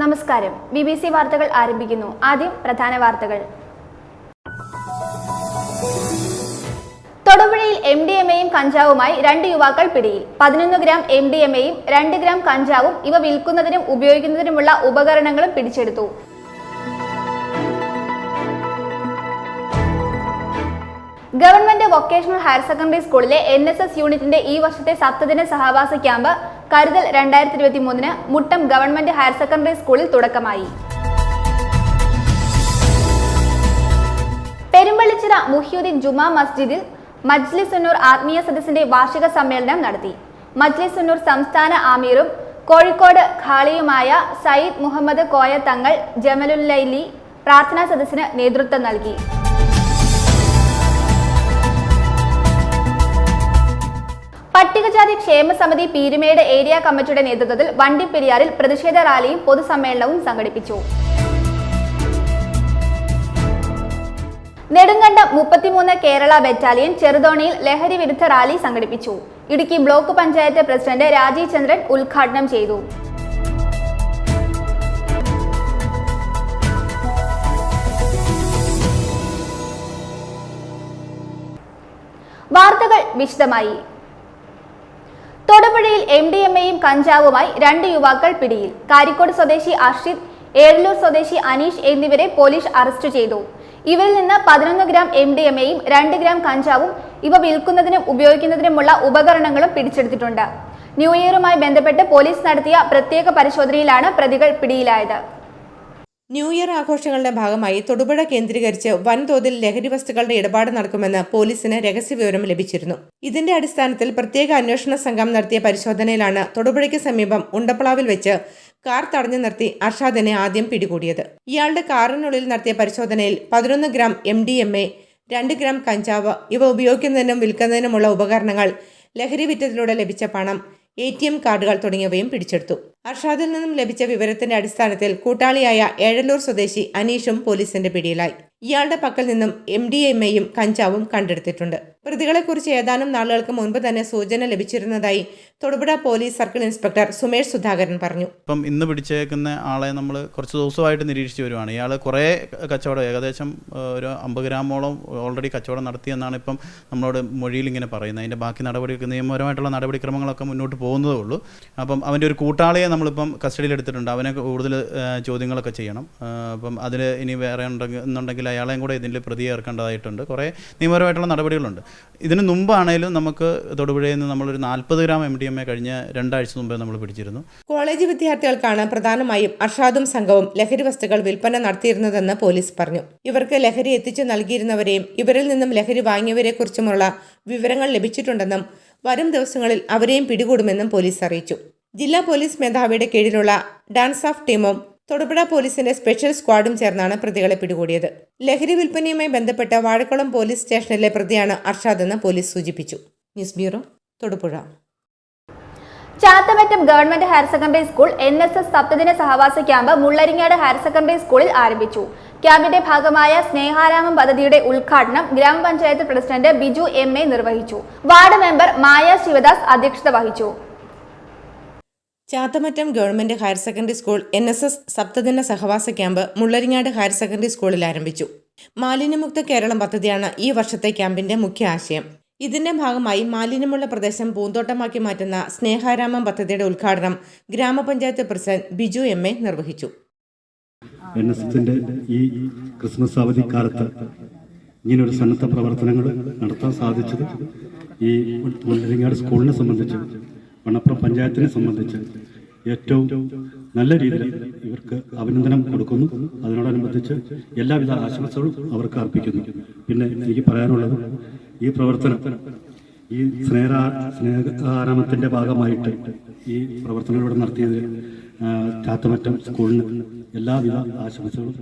നമസ്കാരം. BBC വാർത്തകൾ ആരംഭിക്കുന്നു. ആദ്യം പ്രധാന വാർത്തകൾ. തൊടുപുഴയിൽ MDMAയും കഞ്ചാവുമായി 2 യുവാക്കൾ പിടിയിൽ. 11 ഗ്രാം MDMAയും 2 ഗ്രാം കഞ്ചാവും ഇവ വിൽക്കുന്നതിനും ഉപയോഗിക്കുന്നതിനുമുള്ള ഉപകരണങ്ങളും പിടിച്ചെടുത്തു. ഗവൺമെന്റ് വൊക്കേഷണൽ ഹയർ സെക്കൻഡറി സ്കൂളിലെ NSS യൂണിറ്റിന്റെ ഈ വർഷത്തെ സപ്തദിന സഹവാസ ക്യാമ്പ് കരുതൽ 2023 മുട്ടം ഗവൺമെന്റ് ഹയർ സെക്കൻഡറി സ്കൂളിൽ തുടക്കമായി. പെരുമ്പള്ളിച്ചിറ മുഹിയുദ്ദീൻ ജുമാ മസ്ജിദിൽ മജ്ലിസ് ഉന്നൂർ ആത്മീയ സദസ്സിന്റെ വാർഷിക സമ്മേളനം നടത്തി. മജ്ലിസ് ഉന്നൂർ സംസ്ഥാന ആമീറും കോഴിക്കോട് ഖാളിയുമായ സയ്യിദ് മുഹമ്മദ് കോയ തങ്ങൾ ജമലുല്ലൈലി പ്രാർത്ഥനാ സദസ്സിന് നേതൃത്വം നൽകി. പട്ടികജാതി ക്ഷേമ സമിതി പീരുമേട് ഏരിയ കമ്മിറ്റിയുടെ നേതൃത്വത്തിൽ വണ്ടിപ്പെരിയാറിൽ പ്രതിഷേധ റാലിയും പൊതുസമ്മേളനവും സംഘടിപ്പിച്ചു. നെടുങ്കണ്ടം 33 കേരള ബറ്റാലിയൻ ചെറുതോണിയിൽ ലഹരി വിരുദ്ധ റാലി സംഘടിപ്പിച്ചു. ഇടുക്കി ബ്ലോക്ക് പഞ്ചായത്ത് പ്രസിഡന്റ് രാജീവ് ചന്ദ്രൻ ഉദ്ഘാടനം ചെയ്തു. വാർത്തകൾ വിശദമായി. തൊടുപുഴയിൽ MDMAയും കഞ്ചാവുമായി 2 യുവാക്കൾ പിടിയിൽ. കാരിക്കോട് സ്വദേശി അർഷിദ്, ഏഴലൂർ സ്വദേശി അനീഷ് എന്നിവരെ പോലീസ് അറസ്റ്റ് ചെയ്തു. ഇവരിൽ നിന്ന് 11 ഗ്രാം MDMAയും 2 ഗ്രാം കഞ്ചാവും ഇവ വിൽക്കുന്നതിനും ഉപയോഗിക്കുന്നതിനുമുള്ള ഉപകരണങ്ങളും പിടിച്ചെടുത്തിട്ടുണ്ട്. ന്യൂ ഇയറുമായി ബന്ധപ്പെട്ട് പോലീസ് നടത്തിയ പ്രത്യേക പരിശോധനയിലാണ് പ്രതികൾ പിടിയിലായത്. ന്യൂ ഇയർ ആഘോഷങ്ങളുടെ ഭാഗമായി തൊടുപുഴ കേന്ദ്രീകരിച്ച് വൻതോതിൽ ലഹരി വസ്തുക്കളുടെ ഇടപാട് നടക്കുമെന്ന് പോലീസിന് രഹസ്യവിവരം ലഭിച്ചിരുന്നു. ഇതിന്റെ അടിസ്ഥാനത്തിൽ പ്രത്യേക അന്വേഷണ സംഘം നടത്തിയ പരിശോധനയിലാണ് തൊടുപുഴയ്ക്ക് സമീപം ഉണ്ടപ്പളാവിൽ വെച്ച് കാർ തടഞ്ഞു നിർത്തി അർഷാദിനെ ആദ്യം പിടികൂടിയത്. ഇയാളുടെ കാറിനുള്ളിൽ നടത്തിയ പരിശോധനയിൽ 11 ഗ്രാം MDMA, 2 ഗ്രാം കഞ്ചാവ് ഇവ ഉപയോഗിക്കുന്നതിനും വിൽക്കുന്നതിനുമുള്ള ഉപകരണങ്ങൾ, ലഹരി വിറ്റത്തിലൂടെ ലഭിച്ച പണം, ATM കാർഡുകൾ തുടങ്ങിയവയും പിടിച്ചെടുത്തു. അർഷാദിൽ നിന്നും ലഭിച്ച വിവരത്തിന്റെ അടിസ്ഥാനത്തിൽ കൂട്ടാളിയായ ഏഴലൂർ സ്വദേശി അനീഷും പോലീസിന്റെ പിടിയിലായി. ഇയാളുടെ പക്കൽ നിന്നും MDMAയും കഞ്ചാവും കണ്ടെടുത്തിട്ടുണ്ട്. പ്രതികളെക്കുറിച്ച് ഏതാനും നാളുകൾക്ക് മുൻപ് തന്നെ സൂചന ലഭിച്ചിരുന്നതായി Thodupuzha police circle inspector Sumesh Sudhakaran പറഞ്ഞു. ഇപ്പം ഇന്ന് പിടിച്ചേക്കുന്ന ആളെ നമ്മൾ കുറച്ച് ദിവസമായിട്ട് നിരീക്ഷിച്ച് വരുവാണ്. ഇയാൾ കുറേ കച്ചവടം, ഏകദേശം ഒരു 50 ഗ്രാമോളം ഓൾറെഡി കച്ചവടം നടത്തിയെന്നാണ് ഇപ്പം നമ്മളോട് മൊഴിയിൽ ഇങ്ങനെ പറയുന്നത്. അതിൻ്റെ ബാക്കി നിയമപരമായിട്ടുള്ള നടപടിക്രമങ്ങളൊക്കെ മുന്നോട്ട് പോകുന്നതേ ഉള്ളൂ. അപ്പം അവൻ്റെ ഒരു കൂട്ടാളിയെ നമ്മളിപ്പം കസ്റ്റഡിയിലെടുത്തിട്ടുണ്ട്. അവനെ കൂടുതൽ ചോദ്യങ്ങളൊക്കെ ചെയ്യണം. അപ്പം അതിൽ ഇനി വേറെ എന്നുണ്ടെങ്കിൽ അയാളെയും കൂടെ ഇതിൽ പ്രതി ചേർക്കേണ്ടതായിട്ടുണ്ട്. കുറേ നിയമപരമായിട്ടുള്ള നടപടികളുണ്ട്. ഇതിന് മുമ്പാണേലും നമുക്ക് തൊടുപുഴയിൽ നിന്ന് നമ്മളൊരു 40 ഗ്രാം MDMA കഴിഞ്ഞ 2 ആഴ്ച മുമ്പേ നമ്മൾ പിടിച്ചിരുന്നു. കോളേജ് വിദ്യാർത്ഥികൾക്കാണ് പ്രധാനമായും അർഷാദും സംഘവും ലഹരി വസ്തുക്കൾ വിൽപ്പന നടത്തിയിരുന്നതെന്ന് പോലീസ് പറഞ്ഞു. ഇവർക്ക് ലഹരി എത്തിച്ചു നൽകിയിരുന്നവരെയും ഇവരിൽ നിന്നും ലഹരി വാങ്ങിയവരെ കുറിച്ചുമുള്ള വിവരങ്ങൾ ലഭിച്ചിട്ടുണ്ടെന്നും വരും ദിവസങ്ങളിൽ അവരെയും പിടികൂടുമെന്നും പോലീസ് അറിയിച്ചു. ജില്ലാ പോലീസ് മേധാവിയുടെ കീഴിലുള്ള ഡാൻസ് ഓഫ് ടീമും തൊടുപുഴ പോലീസിന്റെ സ്പെഷ്യൽ സ്ക്വാഡും ചേർന്നാണ് പ്രതികളെ പിടികൂടിയത്. ലഹരി വിൽപ്പനയുമായി ബന്ധപ്പെട്ട് വാഴക്കുളം പോലീസ് സ്റ്റേഷനിലെ പ്രതിയാണ് അർഷാദ് എന്ന് പോലീസ് സൂചിപ്പിച്ചു. News bureau, Thodupuzha. Chathamattom government higher secondary school NSS സപ്തദിന സഹവാസ ക്യാമ്പ് മുള്ളരിങ്ങാട് ഹയർ സെക്കൻഡറി സ്കൂളിൽ ആരംഭിച്ചു. ക്യാമ്പിന്റെ ഭാഗമായ സ്നേഹാരാമം പദ്ധതിയുടെ ഉദ്ഘാടനം ഗ്രാമപഞ്ചായത്ത് പ്രസിഡന്റ് ബിജു MA നിർവഹിച്ചു. വാർഡ് മെമ്പർ മായ ശിവദാസ് അധ്യക്ഷത വഹിച്ചു. Chathamattom government higher secondary school NSS സപ്തദിന സഹവാസ ക്യാമ്പ് മുള്ളരിങ്ങാട് ഹയർ സെക്കൻഡറി സ്കൂളിൽ ആരംഭിച്ചു. മാലിന്യമുക്ത കേരളം പദ്ധതിയാണ് ഈ വർഷത്തെ ക്യാമ്പിന്റെ മുഖ്യ ആശയം. ഇതിന്റെ ഭാഗമായി മാലിന്യമുള്ള പ്രദേശം പൂന്തോട്ടമാക്കി മാറ്റുന്ന സ്നേഹാരാമം പദ്ധതിയുടെ ഉദ്ഘാടനം ഗ്രാമപഞ്ചായത്ത് പ്രസിഡന്റ് ബിജു MA നിർവഹിച്ചു. NSSന്റെ ഈ ക്രിസ്മസ് അവധിക്കാലത്ത് ഇങ്ങനൊരു സന്നദ്ധ പ്രവർത്തനങ്ങൾ നടത്താൻ സാധിച്ചത് ഈ മുള്ളരിങ്ങാട് സ്കൂളിനെ സംബന്ധിച്ച്, വണ്ണപ്പുറം പഞ്ചായത്തിനെ സംബന്ധിച്ച് ഏറ്റവും നല്ല രീതിയിൽ ഇവർക്ക് അഭിനന്ദനം കൊടുക്കുന്നു. അതിനോടനുബന്ധിച്ച് എല്ലാവിധ ആശംസകളും അവർക്ക് അർപ്പിക്കുന്നു. പിന്നെ എനിക്ക് പറയാനുള്ളത്, ഈ പ്രവർത്തനം ഈ സ്നേഹാരാമത്തിൻ്റെ ഭാഗമായിട്ട് ഈ പ്രവർത്തനം ഇവിടെ നടത്തിയത് ചാത്തമറ്റം സ്കൂളിന് എല്ലാവിധ ആശംസകളും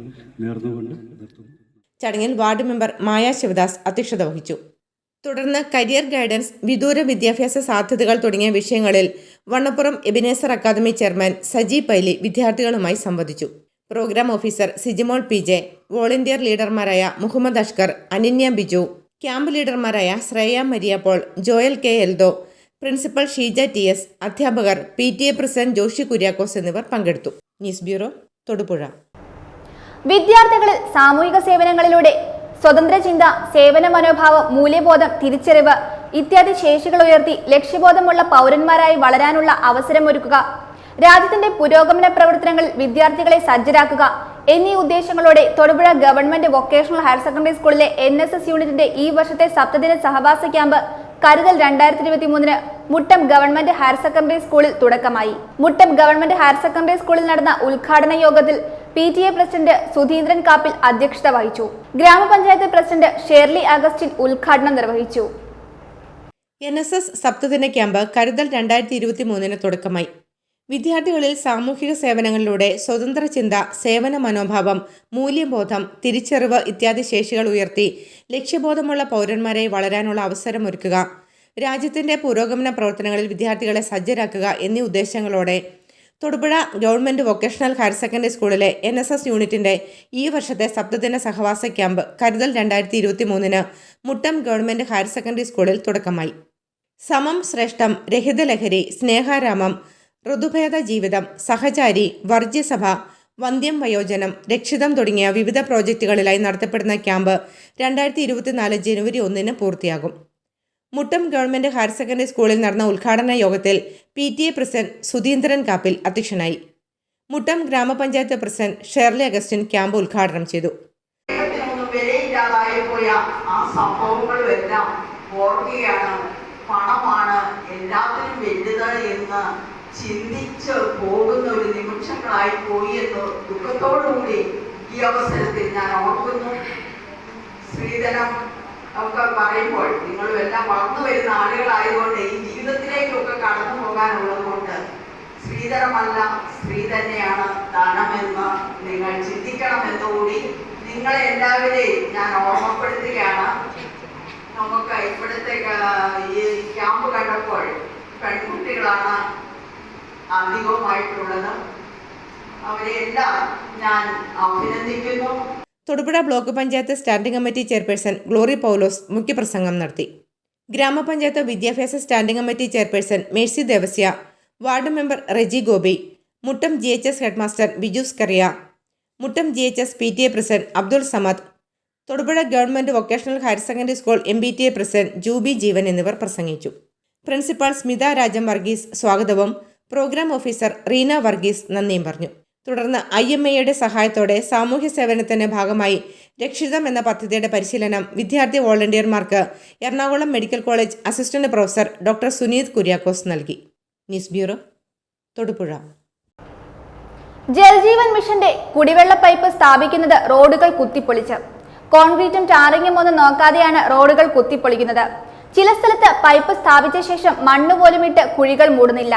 നേർന്നുകൊണ്ട് നിർത്തുന്നു. ചടങ്ങിൽ വാർഡ് മെമ്പർ മായ ശിവദാസ് അധ്യക്ഷത വഹിച്ചു. തുടർന്ന് കരിയർ ഗൈഡൻസ്, വിദൂര വിദ്യാഭ്യാസ സാധ്യതകൾ തുടങ്ങിയ വിഷയങ്ങളിൽ വണ്ണപ്പുറം എബിനേസർ അക്കാദമി ചെയർമാൻ സജി പൈലി വിദ്യാർത്ഥികളുമായി സംവദിച്ചു. Program officer Sijimol PJ, volunteer ലീഡർമാരായ മുഹമ്മദ് അഷ്കർ, അനിന്യ ബിജു, ക്യാമ്പ് ലീഡർമാരായ Shreya Maria Paul, Joel K. Eldho, principal Sheeja TS, അധ്യാപകർ, PTA പ്രസിഡന്റ് ജോഷി കുര്യാക്കോസ് എന്നിവർ പങ്കെടുത്തു. News bureau, Thodupuzha. വിദ്യാർത്ഥികളിൽ സാമൂഹിക സേവനങ്ങളിലൂടെ സ്വതന്ത്ര ചിന്ത, സേവന മനോഭാവം, മൂല്യബോധം, തിരിച്ചറിവ് ഇത്യാദി ശേഷികൾ ഉയർത്തി ലക്ഷ്യബോധമുള്ള പൗരന്മാരായി വളരാനുള്ള അവസരമൊരുക്കുക, രാജ്യത്തിന്റെ പുരോഗമന പ്രവർത്തനങ്ങളിൽ വിദ്യാർത്ഥികളെ സജ്ജരാക്കുക എന്നീ ഉദ്ദേശങ്ങളോടെ Thodupuzha government vocational higher secondary സ്കൂളിലെ NSS യൂണിറ്റിന്റെ ഈ വർഷത്തെ സപ്തദിന സഹവാസ ക്യാമ്പ് കരുതൽ 2023 മുട്ടം ഗവൺമെന്റ് ഹയർ സെക്കൻഡറി സ്കൂളിൽ തുടക്കമായി. മുട്ടം ഗവൺമെന്റ് ഹയർ സെക്കൻഡറി സ്കൂളിൽ നടന്ന ഉദ്ഘാടന യോഗത്തിൽ PTA പ്രസിഡന്റ് സുധീന്ദ്രൻ കാപ്പിൽ അധ്യക്ഷത വഹിച്ചു. ഗ്രാമപഞ്ചായത്ത് പ്രസിഡന്റ് ഷേർലി അഗസ്റ്റിൻ ഉദ്ഘാടനം നിർവഹിച്ചു. NSS സപ്തദിന ക്യാമ്പ് കരുതൽ 2023 തുടക്കമായി. വിദ്യാർത്ഥികളിൽ സാമൂഹിക സേവനങ്ങളിലൂടെ സ്വതന്ത്ര ചിന്ത, സേവന മനോഭാവം, മൂല്യബോധം, തിരിച്ചറിവ് ഇത്യാദി ശേഷികൾ ഉയർത്തി ലക്ഷ്യബോധമുള്ള പൗരന്മാരായി വളരാനുള്ള അവസരമൊരുക്കുക, രാജ്യത്തിന്റെ പുരോഗമന പ്രവർത്തനങ്ങളിൽ വിദ്യാർത്ഥികളെ സജ്ജരാക്കുക എന്നീ ഉദ്ദേശങ്ങളോടെ Thodupuzha government vocational higher secondary സ്കൂളിലെ NSS യൂണിറ്റിന്റെ ഈ വർഷത്തെ സപ്തദിന സഹവാസ ക്യാമ്പ് കരുതൽ 2023 മുട്ടം ഗവൺമെന്റ് ഹയർ സെക്കൻഡറി സ്കൂളിൽ തുടക്കമായി. സമം ശ്രേഷ്ഠം, രഹിതലഹരി, സ്നേഹാരാമം, ഋതുഭേദ ജീവിതം, സഹചാരി, വർജ്യസഭ, വന്ധ്യം വയോജനം, രക്ഷിതം തുടങ്ങിയ വിവിധ പ്രോജക്റ്റുകളിലായി നടത്തപ്പെടുന്ന ക്യാമ്പ് 2024 ജനുവരി 1 പൂർത്തിയാകും. മുട്ടം ഗവൺമെന്റ് ഹയർ സെക്കൻഡറി സ്കൂളിൽ നടന്ന ഉദ്ഘാടന യോഗത്തിൽ PTA പ്രസിഡന്റ് സുധീന്ദ്രൻ കാപ്പിൽ അധ്യക്ഷനായി. മുട്ടം ഗ്രാമപഞ്ചായത്ത് പ്രസിഡന്റ് ഷേർലി അഗസ്റ്റിൻ ക്യാമ്പ് ഉദ്ഘാടനം ചെയ്തു. പണമാണ് എല്ലാത്തിനും വലുത് എന്ന് ചിന്തിച്ച് പോകുന്ന ഒരു നിമിഷങ്ങളായി പോയി എന്ന് ദുഃഖത്തോടുകൂടി ഈ അവസരത്തിൽ ഞാൻ ഓർക്കുന്നു. സ്ത്രീധനം ഒക്കെ പറയുമ്പോൾ നിങ്ങളും എല്ലാം വളർന്നു വരുന്ന ആളുകളായതുകൊണ്ട് ഈ ജീവിതത്തിലേക്കൊക്കെ കടന്നു പോകാനുള്ളത് കൊണ്ട് സ്ത്രീധനമല്ല, സ്ത്രീ തന്നെയാണ് ധനമെന്ന് നിങ്ങൾ ചിന്തിക്കണമെന്നുകൂടി നിങ്ങളെ എല്ലാവരെയും ഞാൻ ഓർമ്മപ്പെടുത്തുകയാണ്. നമുക്ക് ഇവിടുത്തെ ഈ ക്യാമ്പ് കണ്ടപ്പോൾ പെൺകുട്ടികളാണ് അധികമായിട്ടുള്ളത്. അവരെല്ലാം ഞാൻ അഭിനന്ദിക്കുന്നു. Thodupuzha block panchayat standing committee chairperson Glory Paulose മുഖ്യപ്രസംഗം നടത്തി. ഗ്രാമപഞ്ചായത്ത് വിദ്യാഭ്യാസ standing committee chairperson Mercy Devasya, ward member Reji Gopi, Muttom GHS headmaster Biju Scaria, Muttom GHS PTA president Abdul Samad, Thodupuzha government vocational higher secondary school MBTA president Juby Jeevan എന്നിവർ പ്രസംഗിച്ചു. പ്രിൻസിപ്പാൾ സ്മിത രാജം വർഗീസ് സ്വാഗതവും പ്രോഗ്രാം ഓഫീസർ റീന വർഗീസ് നന്ദിയും പറഞ്ഞു. തുടർന്ന് IMAയുടെ സഹായത്തോടെ സാമൂഹ്യ സേവനത്തിന്റെ ഭാഗമായി രക്ഷിതം എന്ന പദ്ധതിയുടെ പരിശീലനം വിദ്യാർത്ഥി വോളണ്ടിയർമാർക്ക് Ernakulam medical college assistant professor doctor Suneeth Kuriakose നൽകി. News bureau, Thodupuzha. ജൽജീവൻ മിഷന്റെ കുടിവെള്ള പൈപ്പ് സ്ഥാപിക്കുന്നത് റോഡുകൾ കുത്തിപ്പൊളിച്ച്. കോൺക്രീറ്റും ടാറിങ്ങും ഒന്നും നോക്കാതെയാണ് റോഡുകൾ കുത്തിപ്പൊളിക്കുന്നത്. ചില സ്ഥലത്ത് പൈപ്പ് സ്ഥാപിച്ച ശേഷം മണ്ണ് പോലും ഇട്ട് കുഴികൾ മൂടുന്നില്ല.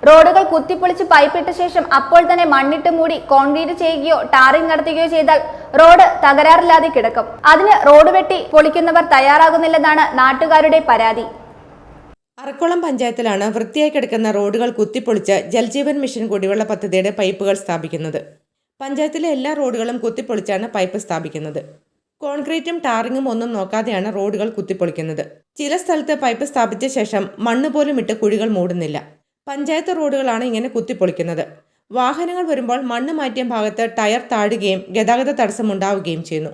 റോഡുകൾ കുത്തിപ്പൊളിച്ച് പൈപ്പിട്ട ശേഷം അപ്പോൾ തന്നെ മണ്ണിട്ട് മൂടി കോൺക്രീറ്റ് ചെയ്യുകയോ ടാറിംഗ് നടത്തുകയോ ചെയ്താൽ റോഡ് തകരാറില്ലാതെ കിടക്കും. അതിന് റോഡ് വെട്ടി പൊളിക്കുന്നവർ തയ്യാറാകുന്നില്ലെന്നാണ് നാട്ടുകാരുടെ പരാതി. അറക്കുളം പഞ്ചായത്തിലാണ് വൃത്തിയായി കിടക്കുന്ന റോഡുകൾ കുത്തിപ്പൊളിച്ച് ജൽജീവൻ മിഷൻ കുടിവെള്ള പദ്ധതിയുടെ പൈപ്പുകൾ സ്ഥാപിക്കുന്നത്. പഞ്ചായത്തിലെ എല്ലാ റോഡുകളും കുത്തിപ്പൊളിച്ചാണ് പൈപ്പ് സ്ഥാപിക്കുന്നത്. കോൺക്രീറ്റും ടാറിങ്ങും ഒന്നും നോക്കാതെയാണ് റോഡുകൾ കുത്തിപ്പൊളിക്കുന്നത്. ചില സ്ഥലത്ത് പൈപ്പ് സ്ഥാപിച്ച ശേഷം മണ്ണ് പോലും ഇട്ട് കുഴികൾ മൂടുന്നില്ല. പഞ്ചായത്ത് റോഡുകളാണ് ഇങ്ങനെ കുത്തിപ്പൊളിക്കുന്നത്. വാഹനങ്ങൾ വരുമ്പോൾ മണ്ണ് മാറ്റിയ ഭാഗത്ത് ടയർ താഴുകയും ഗതാഗത തടസ്സമുണ്ടാവുകയും ചെയ്യുന്നു.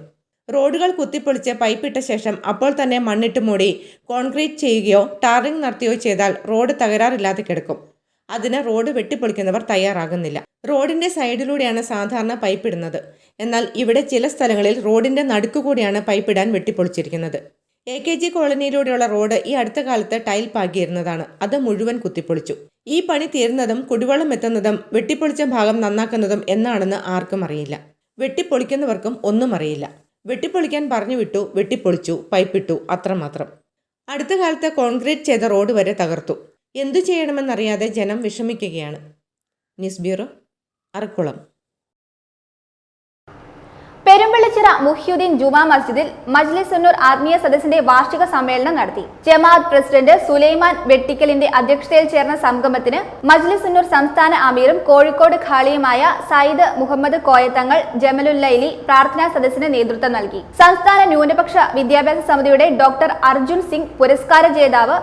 റോഡുകൾ കുത്തിപ്പൊളിച്ച് പൈപ്പിട്ട ശേഷം അപ്പോൾ തന്നെ മണ്ണിട്ട് മൂടി കോൺക്രീറ്റ് ചെയ്യുകയോ ടാറിംഗ് നടത്തുകയോ ചെയ്താൽ റോഡ് തകരാറില്ലാതെ കിടക്കും. അതിന് റോഡ് വെട്ടിപ്പൊളിക്കുന്നവർ തയ്യാറാകുന്നില്ല. റോഡിന്റെ സൈഡിലൂടെയാണ് സാധാരണ പൈപ്പിടുന്നത്. എന്നാൽ ഇവിടെ ചില സ്ഥലങ്ങളിൽ റോഡിന്റെ നടുക്കുകൂടിയാണ് പൈപ്പിടാൻ വെട്ടിപ്പൊളിച്ചിരിക്കുന്നത്. AKG കോളനിയിലൂടെയുള്ള റോഡ് ഈ അടുത്ത കാലത്ത് ടൈൽ പാകിയിരുന്നതാണ്. അത് മുഴുവൻ കുത്തിപ്പൊളിച്ചു. ഈ പണി തീർന്നതും കുടിവെള്ളം എത്തുന്നതും വെട്ടിപ്പൊളിച്ച ഭാഗം നന്നാക്കുന്നതും എന്നാണെന്ന് ആർക്കും അറിയില്ല. വെട്ടിപ്പൊളിക്കുന്നവർക്കും ഒന്നും അറിയില്ല. വെട്ടിപ്പൊളിക്കാൻ പറഞ്ഞു വിട്ടു, വെട്ടിപ്പൊളിച്ചു, പൈപ്പിട്ടു, അത്രമാത്രം. അടുത്ത കാലത്ത് കോൺക്രീറ്റ് ചെയ്ത റോഡ് വരെ തകർത്തു. എന്തു ചെയ്യണമെന്നറിയാതെ ജനം വിഷമിക്കുകയാണ്. News bureau, Arakkulam. പെരുമ്പള്ളിച്ചിറ മുഹ്യുദ്ദീൻ ജുമാ മസ്ജിദിൽ മജ്ലിസ് സുന്നൂർ ആത്മീയ സദസ്സിന്റെ വാർഷിക സമ്മേളനം നടത്തി. ജമാഅത്ത് പ്രസിഡന്റ് സുലൈമാൻ വെട്ടിക്കലിന്റെ അധ്യക്ഷതയിൽ ചേർന്ന സംഗമത്തിന് മജ്ലിസ് സുന്നൂർ സംസ്ഥാന അമീറും കോഴിക്കോട് ഖാളിയുമായ സയ്യിദ് മുഹമ്മദ് കോയത്തങ്ങൾ ജമലുല്ലൈലി പ്രാർത്ഥനാ സദസ്സിന് നേതൃത്വം നൽകി. സംസ്ഥാന ന്യൂനപക്ഷ വിദ്യാഭ്യാസ സമിതിയുടെ ഡോക്ടർ അർജുൻ സിംഗ് പുരസ്കാര ജേതാവ്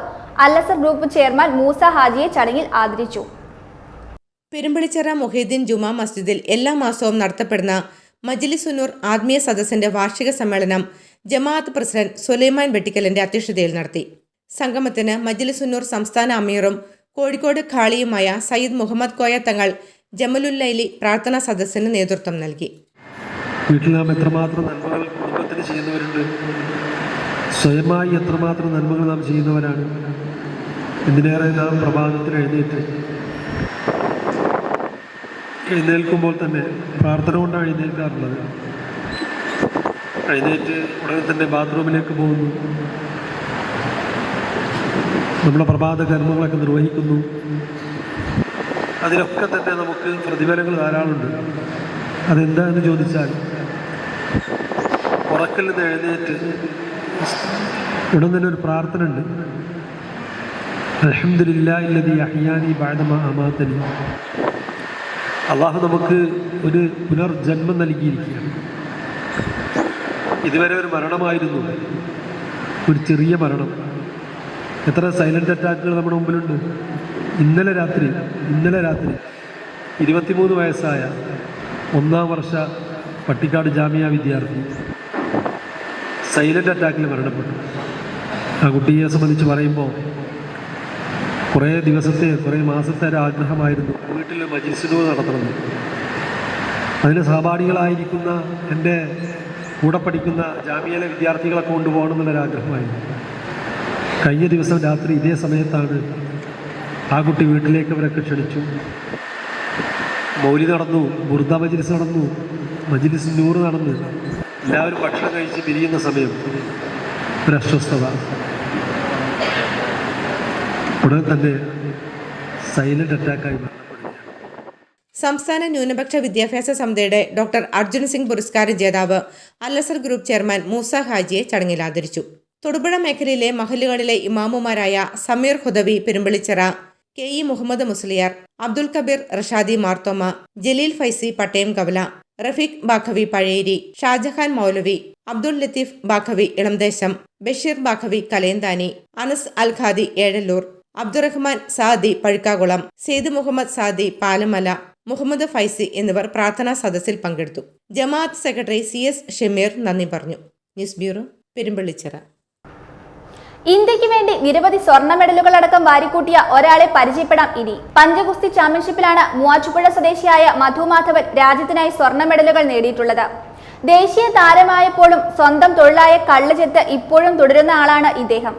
അല്ലസർ ഗ്രൂപ്പ് ചെയർമാൻ മൂസ ഹാജിയെ ചടങ്ങിൽ ആദരിച്ചു. പെരുമ്പളിച്ചിറ മൊഹീദ്ദീൻ ജുമാ മസ്ജിദിൽ എല്ലാ മാസവും നടത്തപ്പെടുന്ന മജ്ലിസുന്നൂർ ആത്മീയ സദസ്സിന്റെ വാർഷിക സമ്മേളനം ജമാഅത്ത് പ്രസിഡന്റ് സുലൈമാൻ വെട്ടിക്കലിന്റെ അധ്യക്ഷതയിൽ നടത്തി. സംഗമത്തിന് മജ്ലിസുന്നൂർ സംസ്ഥാന അമീറും കോഴിക്കോട് ഖാളിയുമായ സയ്യിദ് മുഹമ്മദ് കോയ തങ്ങൾ ജമലുല്ലൈലി പ്രാർത്ഥനാ സദസ്സിന് നേതൃത്വം നൽകി. വീട്ടിൽ നാം എത്രമാത്രം നന്മകൾ കുടുംബത്തിന് ചെയ്യുന്നവരുണ്ട്, സ്വയമായി എത്രമാത്രം നന്മകൾ നാം ചെയ്യുന്നവരാണ്. എന്തിനേറെ നാം പ്രഭാതത്തിൽ എഴുന്നേൽക്കുമ്പോൾ തന്നെ പ്രാർത്ഥന കൊണ്ടാണ് എഴുന്നേൽക്കാറുള്ളത്. എഴുന്നേറ്റ് ഉടനെ തന്നെ ബാത്റൂമിലേക്ക് പോകുന്നു, നമ്മുടെ പ്രഭാത കർമ്മങ്ങളൊക്കെ നിർവഹിക്കുന്നു. അതിലൊക്കെ തന്നെ നമുക്ക് പ്രതിഫലങ്ങൾ ധാരാളമുണ്ട്. അതെന്താണെന്ന് ചോദിച്ചാൽ, ഉറക്കിൽ നിന്ന് എഴുന്നേറ്റ് ഉടൻ തന്നെ ഒരു പ്രാർത്ഥന ഉണ്ട്. അൽഹംദുലില്ലാഹില്ലദീ അഹ്യാനി ബഅദമാ അമാതനി. അള്ളാഹു നമുക്ക് ഒരു പുനർജന്മം നൽകിയിരിക്കുകയാണ്. ഇതുവരെ ഒരു മരണമായിരുന്നു, ഒരു ചെറിയ മരണം. എത്ര സൈലൻ്റ് അറ്റാക്കുകൾ നമ്മുടെ മുമ്പിലുണ്ട്. ഇന്നലെ രാത്രി 23 വയസ്സായ 1ാം വർഷ പട്ടിക്കാട് ജാമിയ വിദ്യാർത്ഥി സൈലൻ്റ് അറ്റാക്കിൽ മരണപ്പെട്ടു. ആ കുട്ടിയെ സംബന്ധിച്ച് പറയുമ്പോൾ കുറേ മാസത്തെ ഒരു ആഗ്രഹമായിരുന്നു വീട്ടിൽ മജ്ലിസുന്നൂർ നടത്തണമെന്ന്. അതിന് സഹപാഠികളായിരിക്കുന്ന എൻ്റെ കൂടെ പഠിക്കുന്ന ജാമിയയിലെ വിദ്യാർത്ഥികളെ കൊണ്ടുപോകണം എന്നുള്ളൊരാഗ്രഹമായിരുന്നു. കഴിഞ്ഞ ദിവസം രാത്രി ഇതേ സമയത്താണ് ആ കുട്ടി വീട്ടിലേക്ക് അവരൊക്കെ ക്ഷണിച്ചു. മൗലി നടന്നു, ബുർദ മജ്ലിസ് നടന്നു, മജ്ലിസുന്നൂർ നടന്ന് എല്ലാവരും ഭക്ഷണം കഴിച്ച് പിരിയുന്ന സമയം ഒരു അസ്വസ്ഥത. ഉടൻ തന്നെ സൈലന്റ് അറ്റാക്കായി മരണപ്പെടുകയാണ്. സംസ്ഥാന ന്യൂനപക്ഷ വിദ്യാഭ്യാസ സമിതിയുടെ ഡോക്ടർ അർജുൻ സിംഗ് പുരസ്കാര ജേതാവ് അൽ-അസർ ഗ്രൂപ്പ് ചെയർമാൻ മൂസ ഹാജിയെ ചടങ്ങിൽ ആദരിച്ചു. തൊടുപുഴ മേഖലയിലെ മഹല്ലുകളിലെ ഇമാമുമാരായ സമീർ ഹുദവി പെരുമ്പളിച്ചിറ, കെ.ഇ. മുഹമ്മദ് മുസ്ലിയാർ, അബ്ദുൽ കബീർ റഷാദി മാർത്തോമ, ജലീൽ ഫൈസി പട്ടയം കവല, റഫീഖ് ബാഖവി പഴയേരി, ഷാജഹാൻ മൗലവി, അബ്ദുൽ ലത്തീഫ് ബാഖവി ഇളംദേശം, ബഷീർ ബാഖവി കലേന്താനി, അനസ് അൽ ഖാദി ഏഴല്ലൂർ, അബ്ദുറഹ്മാൻ സാദി പഴുക്കാകുളം, സെയ്ദ് മുഹമ്മദ് സാദി പാലമല, മുഹമ്മദ് ഫൈസി എന്നിവർ പ്രാർത്ഥനാ സദസ്സിൽ പങ്കെടുത്തു. ജമാഅത്ത് സെക്രട്ടറി CS ഷമീർ നന്ദി പറഞ്ഞു. News bureau, Perumpallichira. ഇന്ത്യക്ക് വേണ്ടി നിരവധി സ്വർണ്ണ മെഡലുകളടക്കം വാരിക്കൂട്ടിയ ഒരാളെ പരിചയപ്പെടാം ഇനി. പഞ്ചഗുസ്തി ചാമ്പ്യൻഷിപ്പിലാണ് മൂവാറ്റുപുഴ സ്വദേശിയായ മധു മാധവൻ രാജ്യത്തിനായി സ്വർണ്ണ മെഡലുകൾ നേടിയിട്ടുള്ളത്. ദേശീയ താരമായപ്പോഴും സ്വന്തം തൊഴിലായ കള്ളുചെത്ത് ഇപ്പോഴും തുടരുന്ന ആളാണ് ഇദ്ദേഹം.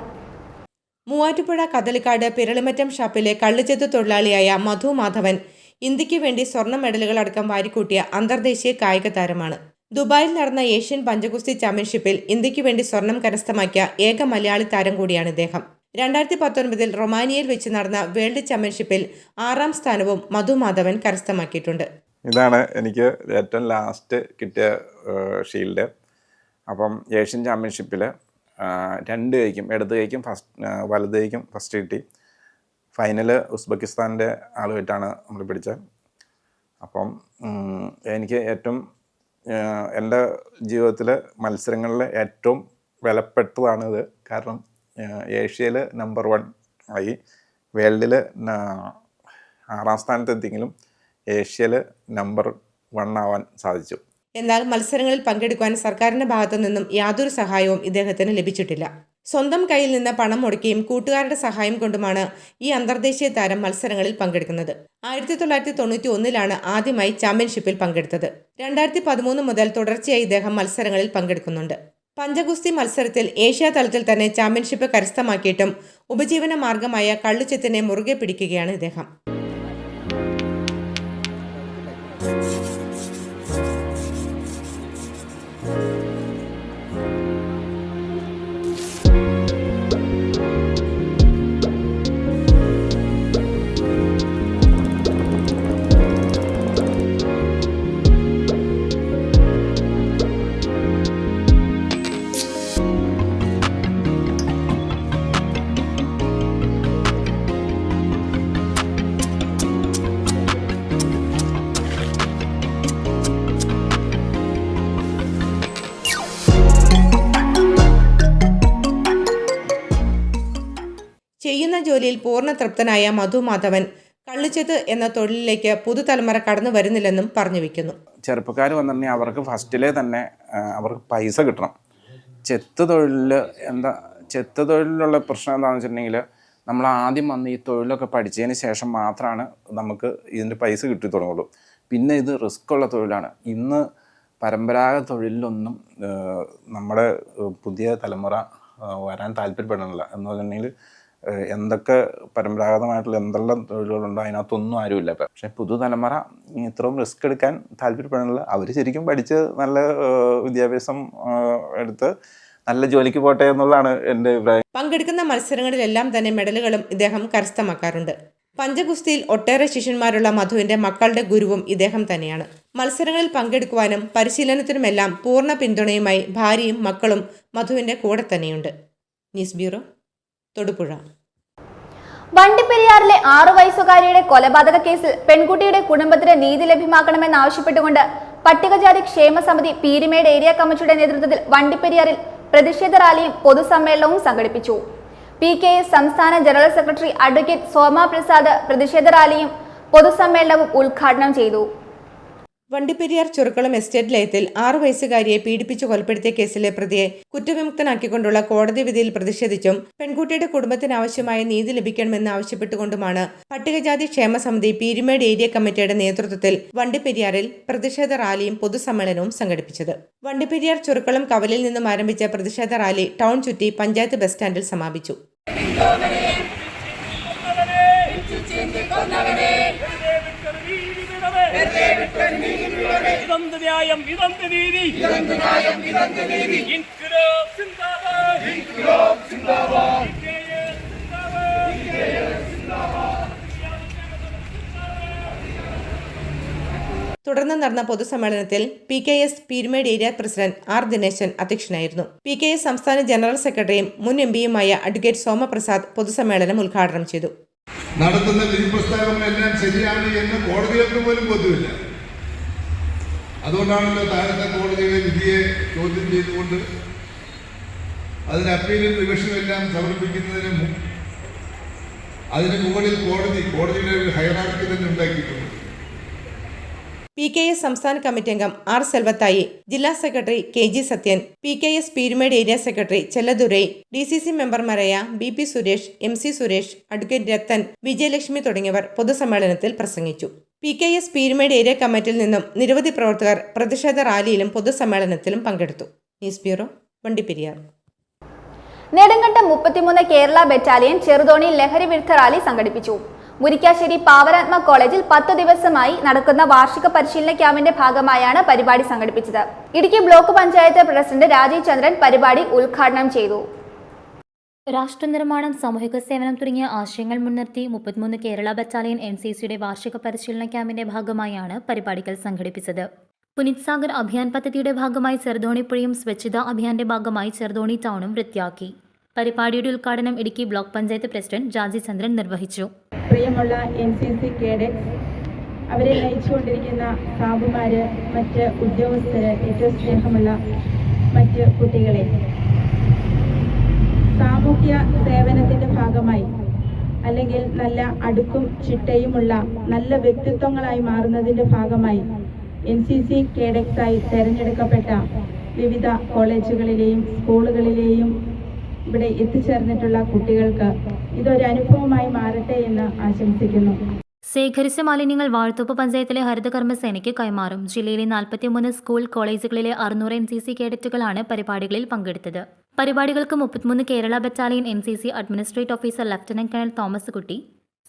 മൂവാറ്റുപുഴ കദളിക്കാട് പിരളിമറ്റം ഷാപ്പിലെ കള്ളുചെത്ത് തൊഴിലാളിയായ മധു മാധവൻ ഇന്ത്യക്ക് വേണ്ടി സ്വർണ്ണ മെഡലുകളടക്കം വാരിക്കൂട്ടിയ അന്തർദേശീയ കായിക താരമാണ്. ദുബായിൽ നടന്ന ഏഷ്യൻ പഞ്ചഗുസ്തി ചാമ്പ്യൻഷിപ്പിൽ ഇന്ത്യക്ക് വേണ്ടി സ്വർണം കരസ്ഥമാക്കിയ ഏക മലയാളി താരം കൂടിയാണ് ഇദ്ദേഹം. 2019 റൊമാനിയയിൽ വെച്ച് നടന്ന വേൾഡ് ചാമ്പ്യൻഷിപ്പിൽ 6ാം സ്ഥാനവും മധു മാധവൻ കരസ്ഥമാക്കിയിട്ടുണ്ട്. ഇതാണ് എനിക്ക് ഏറ്റവും ലാസ്റ്റ് കിട്ടിയ ഷീൽഡ്. അപ്പം ഏഷ്യൻ ചാമ്പ്യൻഷിപ്പിൽ 2 കൈക്കും, ഇടത് കൈക്കും വലത് കൈക്കും ഫസ്റ്റ് കിട്ടി. ഫൈനല് ഉസ്ബെക്കിസ്ഥാൻ്റെ ആളുമായിട്ടാണ് നമ്മൾ പിടിച്ചത്. അപ്പം എനിക്ക് ഏറ്റവും എൻ്റെ ജീവിതത്തിൽ മത്സരങ്ങളിൽ ഏറ്റവും വിലപ്പെട്ടതാണിത്. കാരണം ഏഷ്യയിൽ നമ്പർ 1 ആയി, വേൾഡിൽ 6ാം സ്ഥാനത്തെത്തിയെങ്കിലും ഏഷ്യയിൽ നമ്പർ 1 ആവാൻ സാധിച്ചു. എന്നാൽ മത്സരങ്ങളിൽ പങ്കെടുക്കുവാൻ സർക്കാരിന്റെ ഭാഗത്തു നിന്നും യാതൊരു സഹായവും ഇദ്ദേഹത്തിന് ലഭിച്ചിട്ടില്ല. സ്വന്തം കയ്യിൽ നിന്ന് പണം മുടക്കിയും കൂട്ടുകാരുടെ സഹായം കൊണ്ടുമാണ് ഈ അന്തർദേശീയ താരം മത്സരങ്ങളിൽ പങ്കെടുക്കുന്നത്. 1991 ആദ്യമായി ചാമ്പ്യൻഷിപ്പിൽ പങ്കെടുത്തത്. 2013 മുതൽ തുടർച്ചയായി ഇദ്ദേഹം മത്സരങ്ങളിൽ പങ്കെടുക്കുന്നുണ്ട്. പഞ്ചഗുസ്തി മത്സരത്തിൽ ഏഷ്യാ തലത്തിൽ തന്നെ ചാമ്പ്യൻഷിപ്പ് കരസ്ഥമാക്കിയിട്ടും ഉപജീവന മാർഗമായ കള്ളുചെത്തിനെ മുറുകെ പിടിക്കുകയാണ് ഇദ്ദേഹം. ചെയ്യുന്ന ജോലിയിൽ പൂർണ്ണ തൃപ്തനായ മധു മാധവൻ കള്ളിച്ചെത്ത് എന്ന തൊഴിലിലേക്ക് പുതുതലമുറ കടന്നു വരുന്നില്ലെന്നും പറഞ്ഞു വയ്ക്കുന്നു. ചെറുപ്പക്കാർ വന്നിട്ടുണ്ടെങ്കിൽ അവർക്ക് ഫസ്റ്റിലെ തന്നെ അവർക്ക് പൈസ കിട്ടണം. ചെത്ത് തൊഴിലിലുള്ള പ്രശ്നം എന്താണെന്ന് വെച്ചിട്ടുണ്ടെങ്കിൽ നമ്മൾ ആദ്യം വന്ന് ഈ തൊഴിലൊക്കെ പഠിച്ചതിന് ശേഷം മാത്രമാണ് നമുക്ക് ഇതിൻ്റെ പൈസ കിട്ടി തുടങ്ങുള്ളൂ. പിന്നെ ഇത് റിസ്ക് ഉള്ള തൊഴിലാണ്. ഇന്ന് പരമ്പരാഗത തൊഴിലിലൊന്നും നമ്മുടെ പുതിയ തലമുറ വരാൻ താല്പര്യപ്പെടുന്നില്ല. എന്ന് പറഞ്ഞിട്ടുണ്ടെങ്കിൽ എന്തൊക്കെ പരമ്പരാഗതമായിട്ടുള്ള എന്തെല്ലാം തൊഴിലുകളുണ്ടോ അതിനകത്തൊന്നും ആരുമില്ല. പക്ഷേ പുതുതലമുറ ഇത്രയും റിസ്ക് എടുക്കാൻ താല്പര്യപ്പെടുന്നില്ല. അവർ ശരിക്കും പഠിച്ച് നല്ല വിദ്യാഭ്യാസം എടുത്ത് നല്ല ജോലിക്ക് പോട്ടെ എന്നുള്ളതാണ് എൻ്റെ അഭിപ്രായം. പങ്കെടുക്കുന്ന മത്സരങ്ങളിലെല്ലാം തന്നെ മെഡലുകളും ഇദ്ദേഹം കരസ്ഥമാക്കാറുണ്ട്. പഞ്ചഗുസ്തിയിൽ ഒട്ടേറെ ശിഷ്യന്മാരുള്ള മധുവിന്റെ മക്കളുടെ ഗുരുവും ഇദ്ദേഹം തന്നെയാണ്. മത്സരങ്ങളിൽ പങ്കെടുക്കുവാനും പരിശീലനത്തിനുമെല്ലാം പൂർണ്ണ പിന്തുണയുമായി ഭാര്യയും മക്കളും മധുവിന്റെ കൂടെ തന്നെയുണ്ട്. News bureau, Thodupuzha. വണ്ടിപ്പെരിയാറിലെ 6 വയസ്സുകാരിയുടെ കൊലപാതക കേസിൽ പെൺകുട്ടിയുടെ കുടുംബത്തിന് നീതി ലഭ്യമാക്കണമെന്നാവശ്യപ്പെട്ടുകൊണ്ട് പട്ടികജാതി ക്ഷേമ സമിതി പീരുമേട് ഏരിയ കമ്മിറ്റിയുടെ നേതൃത്വത്തിൽ വണ്ടിപ്പെരിയാറിൽ പ്രതിഷേധ റാലിയും പൊതുസമ്മേളനവും സംഘടിപ്പിച്ചു. PKS സംസ്ഥാന ജനറൽ സെക്രട്ടറി അഡ്വക്കേറ്റ് സോമ പ്രസാദ് പ്രതിഷേധ റാലിയും പൊതുസമ്മേളനവും ഉദ്ഘാടനം ചെയ്തു. വണ്ടിപ്പെരിയാർ ചുരുക്കളം എസ്റ്റേറ്റ് ലയത്തിൽ 6 വയസ്സുകാരിയെ പീഡിപ്പിച്ച് കൊലപ്പെടുത്തിയ കേസിലെ പ്രതിയെ കുറ്റവിമുക്തനാക്കിക്കൊണ്ടുള്ള കോടതി വിധിയിൽ പ്രതിഷേധിച്ചും പെൺകുട്ടിയുടെ കുടുംബത്തിന് ആവശ്യമായ നീതി ലഭിക്കണമെന്ന് ആവശ്യപ്പെട്ടുകൊണ്ടുമാണ് പട്ടികജാതി ക്ഷേമ സമിതി പീരുമേട് ഏരിയ കമ്മിറ്റിയുടെ നേതൃത്വത്തിൽ വണ്ടിപ്പെരിയാറിൽ പ്രതിഷേധ റാലിയും പൊതുസമ്മേളനവും സംഘടിപ്പിച്ചത്. വണ്ടിപ്പെരിയാർ ചുരുക്കളം കവലിൽ നിന്നും ആരംഭിച്ച പ്രതിഷേധ റാലി ടൗൺ ചുറ്റി പഞ്ചായത്ത് ബസ് സ്റ്റാൻഡിൽ സമാപിച്ചു. തുടർന്ന് നടന്ന പൊതുസമ്മേളനത്തിൽ PKS Peermade area president R. Dineshan അധ്യക്ഷനായിരുന്നു. PKS സംസ്ഥാന ജനറൽ സെക്രട്ടറിയും മുൻ MPയുമായ അഡ്വക്കേറ്റ് സോമപ്രസാദ് പൊതുസമ്മേളനം ഉദ്ഘാടനം ചെയ്തു. നടത്തുന്ന വിധി പുസ്തകങ്ങളെല്ലാം ശരിയാണ് എന്ന് കോടതികൾക്ക് പോലും ബോധ്യമില്ല. അതുകൊണ്ടാണല്ലോ താഴത്തെ കോടതിയുടെ വിധിയെ ചോദ്യം ചെയ്തുകൊണ്ട് അതിന് അപ്പീലും റിവിഷനും എല്ലാം സമർപ്പിക്കുന്നതിന് അതിന് മുകളിൽ കോടതിയുടെ ഒരു ഹൈറാർക്കി തന്നെ ഉണ്ടാക്കിയിട്ടുണ്ട്. PKS സംസ്ഥാന കമ്മിറ്റി അംഗം R. സെൽവത്തായി, ജില്ലാ secretary KG Sathyan, PKS Peermade area secretary Chelladurai, DCC മെമ്പർമാരായ BP Suresh, MC Suresh, advocate Rathan, Vijayalakshmi തുടങ്ങിയവർ പൊതുസമ്മേളനത്തിൽ പ്രസംഗിച്ചു. PKS പീരുമേട് ഏരിയ കമ്മിറ്റിയിൽ നിന്നും നിരവധി പ്രവർത്തകർ പ്രതിഷേധ റാലിയിലും പൊതുസമ്മേളനത്തിലും പങ്കെടുത്തു. News bureau, Vandiperiyar. Nedumkandam 33 Kerala battalion Cheruthoni ലഹരി വിരുദ്ധ റാലി സംഘടിപ്പിച്ചു. മുരിക്കാശ്ശേരി പാവനാത്മ കോളേജിൽ 10 ദിവസമായി നടക്കുന്ന വാർഷിക പരിശീലന ക്യാമ്പിന്റെ ഭാഗമായാണ് പരിപാടി സംഘടിപ്പിച്ചത്. ഇടുക്കി ബ്ലോക്ക് പഞ്ചായത്ത് പ്രസിഡന്റ് രാജീവ് ചന്ദ്രൻ പരിപാടി ഉദ്ഘാടനം ചെയ്തു. രാഷ്ട്രനിർമ്മാണം, സാമൂഹിക സേവനം തുടങ്ങിയ ആശയങ്ങൾ മുൻനിർത്തി 33 കേരള ബറ്റാലിയൻ NCCയുടെ വാർഷിക പരിശീലന ക്യാമ്പിന്റെ ഭാഗമായാണ് പരിപാടികൾ സംഘടിപ്പിച്ചത്. പുനിത് സാഗർ അഭിയാൻ പദ്ധതിയുടെ ഭാഗമായി ചെറുതോണി പുഴയും സ്വച്ഛതാ അഭിയാന്റെ ഭാഗമായി ചെറുതോണി ടൗണും വൃത്തിയാക്കി. പരിപാടിയുടെ ഉദ്ഘാടനം ഇടുക്കി ബ്ലോക്ക് പഞ്ചായത്ത് പ്രസിഡന്റ് രാജീവ് ചന്ദ്രൻ നിർവഹിച്ചു. പ്രിയമുള്ള NCC കേഡറ്റ്സ്, അവരെ നയിച്ചുകൊണ്ടിരിക്കുന്ന സാബുമാര്, മറ്റ് ഉദ്യോഗസ്ഥര്, ഏറ്റവും സ്നേഹമുള്ള മറ്റ് കുട്ടികളെ, സാമൂഹ്യ സേവനത്തിന്റെ ഭാഗമായി അല്ലെങ്കിൽ നല്ല അടുക്കും ചിട്ടയുമുള്ള നല്ല വ്യക്തിത്വങ്ങളായി മാറുന്നതിന്റെ ഭാഗമായി NCC കേഡറ്റ്സായി തെരഞ്ഞെടുക്കപ്പെട്ട വിവിധ കോളേജുകളിലെയും സ്കൂളുകളിലെയും ഇവിടെ എത്തിച്ചേർന്നിട്ടുള്ള കുട്ടികൾക്ക് ഇതൊരു അനുഭവമായി മാറട്ടെ എന്ന് ആശംസിക്കുന്നു. ശേഖരിച്ച മാലിന്യങ്ങൾ വാഴത്തോപ്പ് പഞ്ചായത്തിലെ ഹരിതകർമ്മസേനയ്ക്ക് കൈമാറും. ജില്ലയിലെ 43 സ്കൂൾ കോളേജുകളിലെ 600 NCC കേഡറ്റുകളാണ് പരിപാടികളിൽ പങ്കെടുത്തത്. പരിപാടികൾക്ക് 33 Kerala battalion NCC administrative officer lieutenant colonel Thomas Kutty,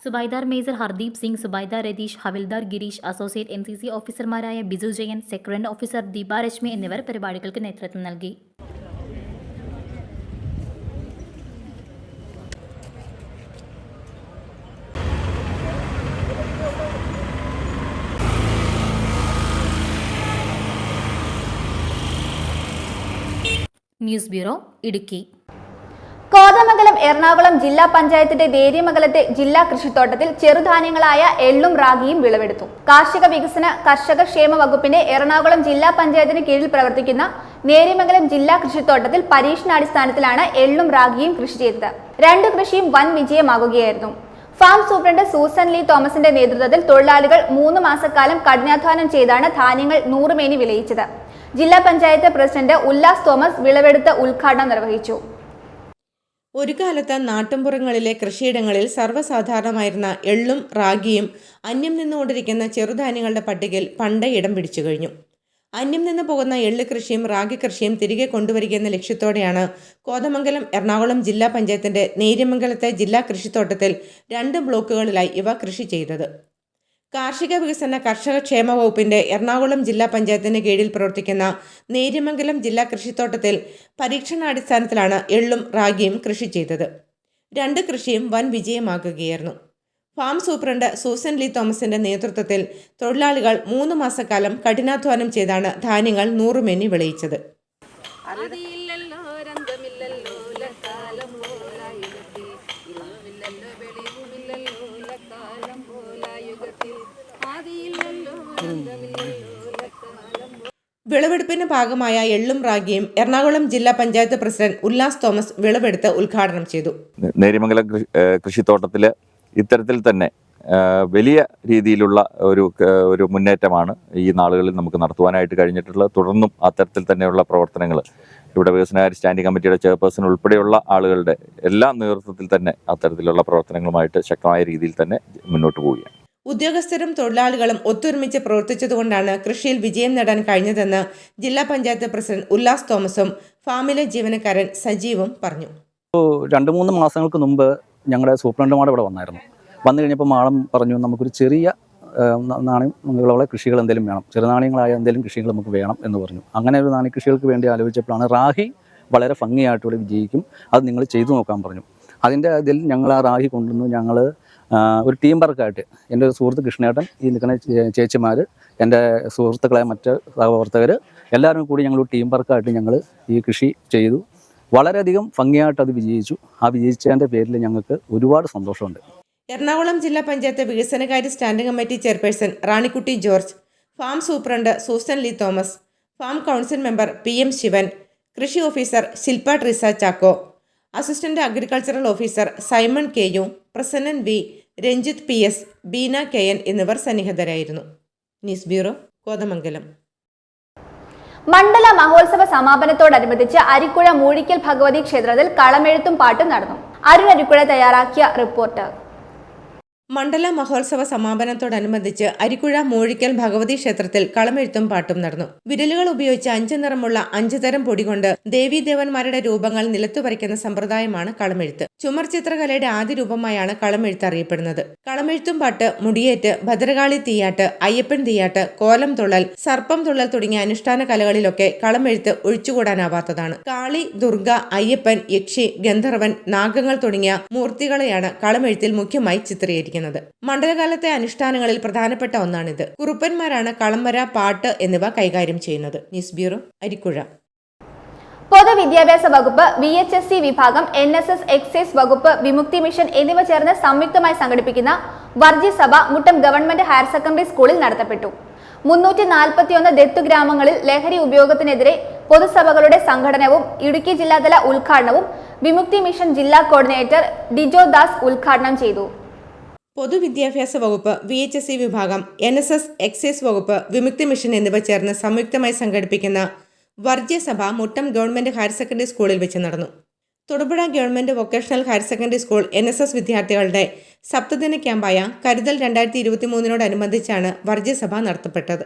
subedar major Hardeep Singh, subedar Ratheesh, havildar Gireesh, associate NCC ഓഫീസർമാരായ ബിജു ജയൻ, സെക്രട്ടറി ഓഫീസർ ദീപ രശ്മി എന്നിവർ പരിപാടികൾക്ക് നേതൃത്വം നൽകി. News bureau, Idukki. കോതമംഗലം എറണാകുളം ജില്ലാ പഞ്ചായത്തിന്റെ ദേര്യമംഗലത്തെ ജില്ലാ കൃഷിത്തോട്ടത്തിൽ ചെറുധാന്യങ്ങളായ എള്ളും റാഗിയും വിളവെടുത്തു. കാർഷിക വികസന കർഷക ക്ഷേമ വകുപ്പിന്റെ എറണാകുളം ജില്ലാ പഞ്ചായത്തിന് കീഴിൽ പ്രവർത്തിക്കുന്ന നേര്യമംഗലം ജില്ലാ കൃഷിത്തോട്ടത്തിൽ പരീക്ഷണാടിസ്ഥാനത്തിലാണ് എള്ളും റാഗിയും കൃഷി ചെയ്തത്. 2 കൃഷിയും വൻ വിജയമാകുകയായിരുന്നു. ഫാം സൂപ്രണ്ട് സൂസൻ ലീ തോമസിന്റെ നേതൃത്വത്തിൽ തൊഴിലാളികൾ 3 മാസക്കാലം കഠിനാധ്വാനം ചെയ്താണ് ധാന്യങ്ങൾ 100 മേനി വിളയിച്ചത്. ജില്ലാ പഞ്ചായത്ത് പ്രസിഡന്റ് ഉല്ലാസ് തോമസ് വിളവെടുത്ത് ഉദ്ഘാടനം നിർവഹിച്ചു. ഒരു കാലത്ത് നാട്ടുംപുറങ്ങളിലെ കൃഷിയിടങ്ങളിൽ സർവ്വസാധാരണമായിരുന്ന എള്ളും റാഗിയും അന്യം നിന്നുകൊണ്ടിരിക്കുന്ന ചെറുധാന്യങ്ങളുടെ പട്ടികയിൽ പണ്ടേ ഇടം പിടിച്ചു കഴിഞ്ഞു. അന്യം നിന്ന് പോകുന്ന എള്ള് കൃഷിയും റാഗി കൃഷിയും തിരികെ കൊണ്ടുവരികയെന്ന ലക്ഷ്യത്തോടെയാണ് കോതമംഗലം എറണാകുളം ജില്ലാ പഞ്ചായത്തിന്റെ നേര്യമംഗലത്തെ ജില്ലാ കൃഷിത്തോട്ടത്തിൽ 2 ബ്ലോക്കുകളിലായി ഇവ കൃഷി ചെയ്തത്. കാർഷിക വികസന കർഷക ക്ഷേമ വകുപ്പിന്റെ എറണാകുളം ജില്ലാ പഞ്ചായത്തിന് കീഴിൽ പ്രവർത്തിക്കുന്ന നേര്യമംഗലം ജില്ലാ കൃഷിത്തോട്ടത്തിൽ പരീക്ഷണാടിസ്ഥാനത്തിലാണ് എള്ളും റാഗിയും കൃഷി ചെയ്തത്. 2 കൃഷിയും വൻ വിജയമാകുകയായിരുന്നു. ഫാം സൂപ്രണ്ട് സൂസൻ ലീ തോമസിന്റെ നേതൃത്വത്തിൽ തൊഴിലാളികൾ 3 മാസക്കാലം കഠിനാധ്വാനം ചെയ്താണ് ധാന്യങ്ങൾ 100 മേനി വിളയിച്ചത്. വിളവെടുപ്പിന് ഭാഗമായ എള്ളും റാഗിയും എറണാകുളം ജില്ലാ പഞ്ചായത്ത് പ്രസിഡന്റ് ഉല്ലാസ് തോമസ് വിളവെടുത്ത് ഉദ്ഘാടനം ചെയ്തു. നേര്യമംഗലം കൃഷിത്തോട്ടത്തിൽ ഇത്തരത്തിൽ തന്നെ വലിയ രീതിയിലുള്ള ഒരു മുന്നേറ്റമാണ് ഈ നാളുകളിൽ നമുക്ക് നടത്തുവാനായിട്ട് കഴിഞ്ഞിട്ടുള്ളത്. തുടർന്നും അത്തരത്തിൽ തന്നെയുള്ള പ്രവർത്തനങ്ങൾ ഇവിടെ വികസനകാര്യ സ്റ്റാൻഡിംഗ് കമ്മിറ്റിയുടെ ചെയർപേഴ്സൺ ഉൾപ്പെടെയുള്ള ആളുകളുടെ എല്ലാ നേതൃത്വത്തിൽ തന്നെ അത്തരത്തിലുള്ള പ്രവർത്തനങ്ങളുമായിട്ട് ശക്തമായ രീതിയിൽ തന്നെ മുന്നോട്ട് പോവുകയാണ്. ഉദ്യോഗസ്ഥരും തൊഴിലാളികളും ഒത്തൊരുമിച്ച് പ്രവർത്തിച്ചതുകൊണ്ടാണ് കൃഷിയിൽ വിജയം നേടാൻ കഴിഞ്ഞതെന്ന് ജില്ലാ പഞ്ചായത്ത് പ്രസിഡന്റ് ഉല്ലാസ് തോമസും ഫാമിലെ ജീവനക്കാരൻ സജീവും പറഞ്ഞു. 2-3 മാസങ്ങൾക്ക് മുമ്പ് ഞങ്ങളുടെ സൂപ്രണ്ടുമാർ ഇവിടെ വന്നു കഴിഞ്ഞപ്പോൾ മാഡം പറഞ്ഞു, നമുക്കൊരു ചെറിയ നാണ്യങ്ങളുള്ള കൃഷികൾ എന്തെങ്കിലും വേണം, ചെറുനാണ്യങ്ങളായ എന്തെങ്കിലും കൃഷികൾ നമുക്ക് വേണം എന്ന് പറഞ്ഞു. അങ്ങനെ ഒരു നാണ്യ കൃഷികൾക്ക് വേണ്ടി ആലോചിച്ചപ്പോഴാണ് റാഹി വളരെ ഭംഗിയായിട്ട് ഇവിടെ വിജയിക്കും, അത് നിങ്ങൾ ചെയ്തു നോക്കാൻ പറഞ്ഞു. അതിൻ്റെ ഇതിൽ ഞങ്ങൾ ആ റാഹി കൊണ്ടുവന്നു. ഞങ്ങൾ ഒരു ടീം വർക്കായിട്ട് എൻ്റെ ഒരു സുഹൃത്ത് കൃഷ്ണേട്ടൻ, ഈ നിൽക്കുന്ന ചേച്ചിമാർ, എൻ്റെ സുഹൃത്തുക്കളായ മറ്റ് സഹപ്രവർത്തകർ എല്ലാവരും കൂടി ഞങ്ങൾ ടീം വർക്കായിട്ട് ഞങ്ങൾ ഈ കൃഷി ചെയ്തു. വളരെയധികം ഭംഗിയായിട്ട് അത് വിജയിച്ചു. ആ വിജയിച്ചതിൻ്റെ പേരിൽ ഞങ്ങൾക്ക് ഒരുപാട് സന്തോഷമുണ്ട്. എറണാകുളം ജില്ലാ പഞ്ചായത്ത് വികസനകാര്യ standing committee chairperson Ranikutty George, farm superintendent Susan Lee Thomas, farm council member PM Sivan, കൃഷി officer Shilpa Trisa Chacko, assistant agricultural officer Simon KU, Prasannan V, Ranjith PS, Beena KN എന്നിവർ സന്നിഹിതരായിരുന്നു. News bureau, Kothamangalam. മണ്ഡല മഹോത്സവ സമാപനത്തോടനുബന്ധിച്ച് അരിക്കുഴ മൂഴിക്കൽ ഭഗവതി ക്ഷേത്രത്തിൽ കളമെഴുത്തും പാട്ടും നടന്നു. അരുൺ അരിക്കുഴ തയ്യാറാക്കിയ റിപ്പോർട്ട്. മണ്ഡല മഹോത്സവ സമാപനത്തോടനുബന്ധിച്ച് അരിക്കുഴ മൂഴിക്കൽ ഭഗവതി ക്ഷേത്രത്തിൽ കളമെഴുത്തും പാട്ടും നടന്നു. വിരലുകൾ ഉപയോഗിച്ച് 5 നിറമുള്ള 5 തരം പൊടി കൊണ്ട് ദേവീദേവന്മാരുടെ രൂപങ്ങൾ നിലത്തു വരയ്ക്കുന്ന സമ്പ്രദായമാണ് കളമെഴുത്ത്. ചുമർ ചിത്രകലയുടെ ആദ്യ രൂപമായാണ് കളമെഴുത്ത് അറിയപ്പെടുന്നത്. കളമെഴുത്തും പാട്ട്, മുടിയേറ്റ്, ഭദ്രകാളി തീയാട്ട്, അയ്യപ്പൻ തീയാട്ട്, കോലം തുള്ളൽ, സർപ്പം തുള്ളൽ തുടങ്ങിയ അനുഷ്ഠാന കലകളിലൊക്കെ കളമെഴുത്ത് ഒഴിച്ചുകൂടാനാവാത്തതാണ്. കാളി, ദുർഗ, അയ്യപ്പൻ, യക്ഷി, ഗന്ധർവൻ, നാഗങ്ങൾ തുടങ്ങിയ മൂർത്തികളെയാണ് കളമെഴുത്തിൽ മുഖ്യമായി ചിത്രീകരിക്കുന്നത്. മണ്ഡലകാലത്തെ അനുഷ്ഠാനങ്ങളിൽ പ്രധാനപ്പെട്ട ഒന്നാണിത്. കുറുപ്പന്മാരാണ് കളംവര, പാട്ട് എന്നിവ കൈകാര്യം ചെയ്യുന്നത്. News bureau, Arikkuzha. പൊതുവിദ്യാഭ്യാസ വകുപ്പ്, VHSC വിഭാഗം, NSS, എക്സൈസ് വകുപ്പ്, വിമുക്തി മിഷൻ എന്നിവ ചേർന്ന് സംയുക്തമായി സംഘടിപ്പിക്കുന്ന വർജി സഭ മുട്ടം ഗവൺമെന്റ് ഹയർ സെക്കൻഡറി സ്കൂളിൽ നടത്തപ്പെട്ടു. 341 ദത്തുഗ്രാമങ്ങളിൽ ലഹരി ഉപയോഗത്തിനെതിരെ പൊതുസഭകളുടെ സംഘടനവും ഇടുക്കി ജില്ലാതല ഉദ്ഘാടനവും വിമുക്തി മിഷൻ ജില്ലാ കോർഡിനേറ്റർ ഡിജോ ദാസ് ഉദ്ഘാടനം ചെയ്തു. പൊതുവിദ്യാഭ്യാസ വകുപ്പ്, VHSC വിഭാഗം, NSS, എക്സൈസ് വകുപ്പ്, വിമുക്തി മിഷൻ എന്നിവ ചേർന്ന് സംയുക്തമായി സംഘടിപ്പിക്കുന്ന വർജ്യ സഭ മുട്ടം ഗവൺമെന്റ് ഹയർ സെക്കൻഡറി സ്കൂളിൽ വെച്ച് നടന്നു. Thodupuzha government vocational higher secondary school NSS വിദ്യാർത്ഥികളുടെ സപ്തദിന ക്യാമ്പായ കരുതൽ 2023 വർജ്യസഭ നടത്തപ്പെട്ടത്.